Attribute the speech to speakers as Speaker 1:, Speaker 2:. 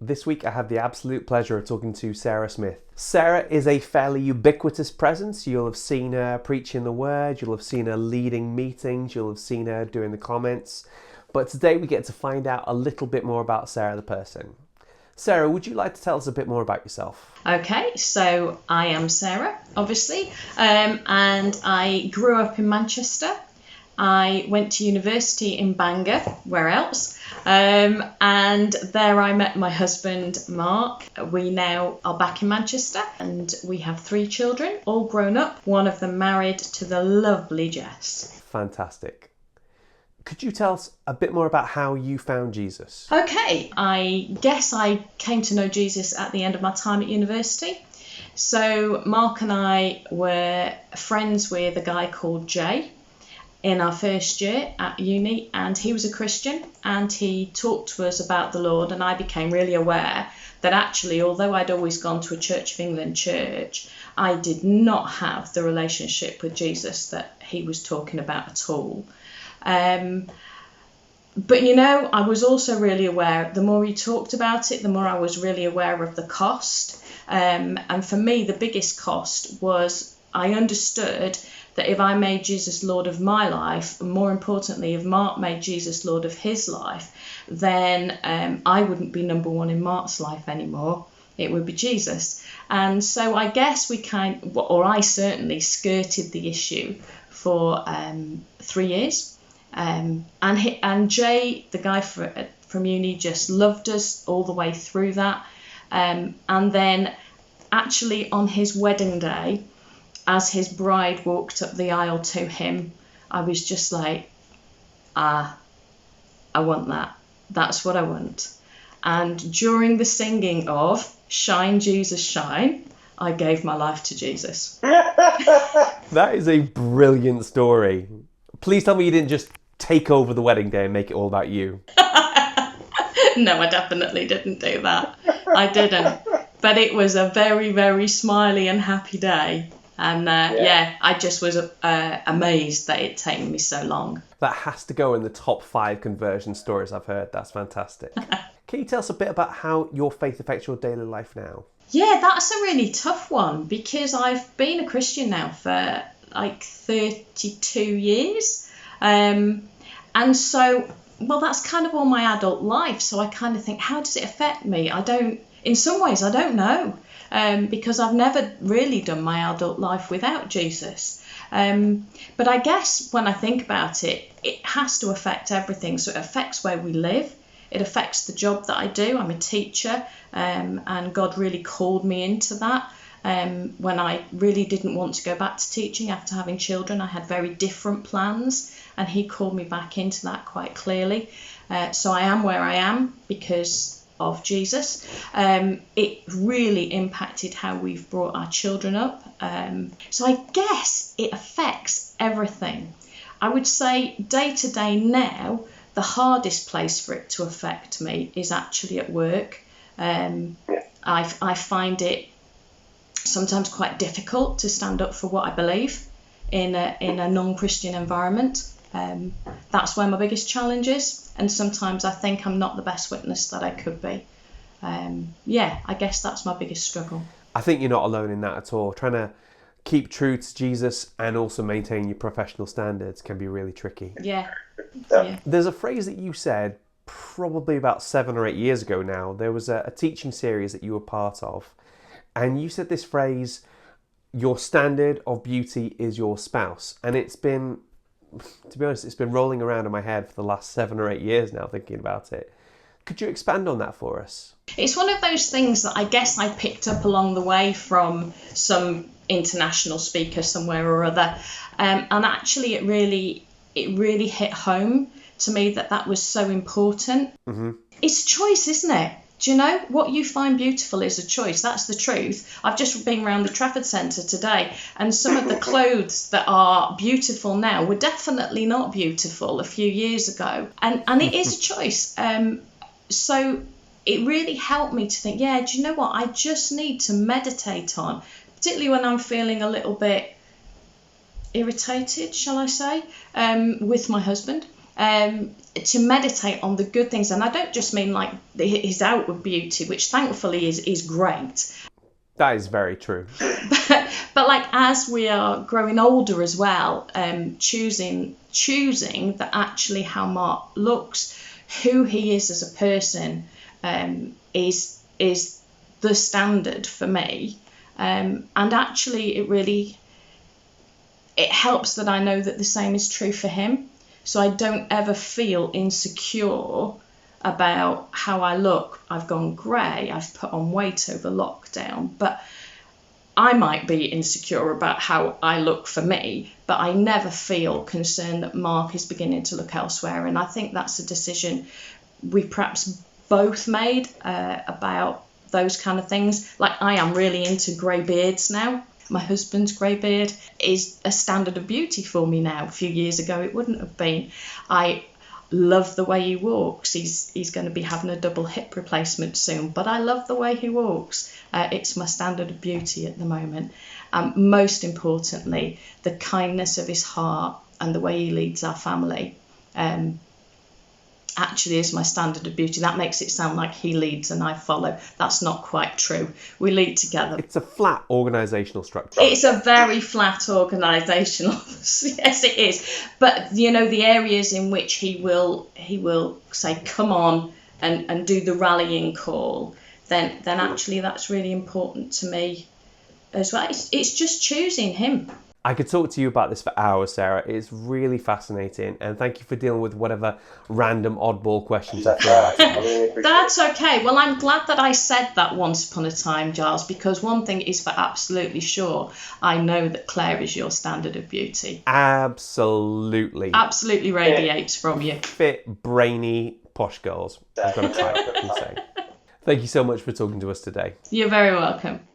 Speaker 1: This week I have the absolute pleasure of talking to Sarah Smith. Sarah is a fairly ubiquitous presence. You'll have seen her preaching the word, you'll have seen her leading meetings, you'll have seen her doing the comments. But today we get to find out a little bit more about Sarah the person. Sarah, would you like to tell us a bit more about yourself?
Speaker 2: Okay, so I am Sarah, obviously, and I grew up in Manchester. I went to university in Bangor, where else? And there I met my husband, Mark. We now are back in Manchester and we have 3 children, all grown up, one of them married to the lovely Jess.
Speaker 1: Fantastic. Could you tell us a bit more about how you found Jesus?
Speaker 2: Okay, I guess I came to know Jesus at the end of my time at university. So Mark and I were friends with a guy called Jay in our first year at uni, and he was a Christian and he talked to us about the Lord, and I became really aware that actually, although I'd always gone to a Church of England church, I did not have the relationship with Jesus that he was talking about at all. But you know, I was also really aware, the more he talked about it, the more I was really aware of the cost. And for me, the biggest cost was I understood that if I made Jesus Lord of my life, and more importantly, if Mark made Jesus Lord of his life, then I wouldn't be number one in Mark's life anymore. It would be Jesus. And so I guess I certainly skirted the issue for 3 years. And Jay, the guy from uni, just loved us all the way through that. And then actually on his wedding day, as his bride walked up the aisle to him, I was just like, I want that. That's what I want. And during the singing of Shine, Jesus, Shine, I gave my life to Jesus.
Speaker 1: That is a brilliant story. Please tell me you didn't just take over the wedding day and make it all about you.
Speaker 2: No, I definitely didn't do that. I didn't. But it was a very, very smiley and happy day. And I just was amazed that it taken me so long.
Speaker 1: That has to go in the top 5 conversion stories I've heard. That's fantastic. Can you tell us a bit about how your faith affects your daily life now?
Speaker 2: Yeah, that's a really tough one because I've been a Christian now for like 32 years. And so, well, that's kind of all my adult life. So I kind of think, how does it affect me? In some ways, I don't know. Because I've never really done my adult life without Jesus. But I guess when I think about it, it has to affect everything. So it affects where we live. It affects the job that I do. I'm a teacher, and God really called me into that. When I really didn't want to go back to teaching after having children, I had very different plans, and he called me back into that quite clearly. So I am where I am because of Jesus. It really impacted how we've brought our children up. So I guess it affects everything. I would say day to day now, the hardest place for it to affect me is actually at work. I find it sometimes quite difficult to stand up for what I believe in a non-Christian environment. That's where my biggest challenge is. And sometimes I think I'm not the best witness that I could be. I guess that's my biggest struggle.
Speaker 1: I think you're not alone in that at all. Trying to keep true to Jesus and also maintain your professional standards can be really tricky.
Speaker 2: Yeah.
Speaker 1: There's a phrase that you said probably about 7 or 8 years ago now. There was a teaching series that you were part of, and you said this phrase, your standard of beauty is your spouse. And it's been, to be honest, it's been rolling around in my head for the last 7 or 8 years now thinking about it. Could you expand on that for us?
Speaker 2: It's one of those things that I guess I picked up along the way from some international speaker somewhere or other. And actually it really hit home to me that was so important. Mm-hmm. It's a choice, isn't it? Do you know, what you find beautiful is a choice. That's the truth. I've just been around the Trafford Centre today, and some of the clothes that are beautiful now were definitely not beautiful a few years ago. And it is a choice. So it really helped me to think, do you know what? I just need to meditate on, particularly when I'm feeling a little bit irritated, shall I say, with my husband. to meditate on the good things. And I don't just mean like his outward beauty, which thankfully is great.
Speaker 1: That is very true.
Speaker 2: But like as we are growing older as well, choosing that actually how Mark looks, who he is as a person, is the standard for me. And actually it helps that I know that the same is true for him. So I don't ever feel insecure about how I look. I've gone grey, I've put on weight over lockdown, but I might be insecure about how I look for me, but I never feel concerned that Mark is beginning to look elsewhere. And I think that's a decision we perhaps both made about those kind of things. Like I am really into grey beards now. My husband's grey beard is a standard of beauty for me now. A few years ago it wouldn't have been. I love the way he walks. He's going to be having a double hip replacement soon, but I love the way he walks. It's my standard of beauty at the moment. Most importantly, the kindness of his heart and the way he leads our family actually is my standard of beauty. That makes it sound like he leads and I follow. That's not quite true. We lead together.
Speaker 1: It's a flat organisational structure.
Speaker 2: It's a very flat organisational, yes it is. But you know, the areas in which he will say come on and do the rallying call, then actually that's really important to me as well. It's just choosing him.
Speaker 1: I could talk to you about this for hours, Sarah. It's really fascinating, and thank you for dealing with whatever random oddball questions I threw at you.
Speaker 2: That's okay. Well, I'm glad that I said that once upon a time, Giles, because one thing is for absolutely sure. I know that Claire is your standard of beauty.
Speaker 1: Absolutely.
Speaker 2: Absolutely radiates from you.
Speaker 1: Fit, brainy, posh girls. I've got a type, you say. Thank you so much for talking to us today.
Speaker 2: You're very welcome.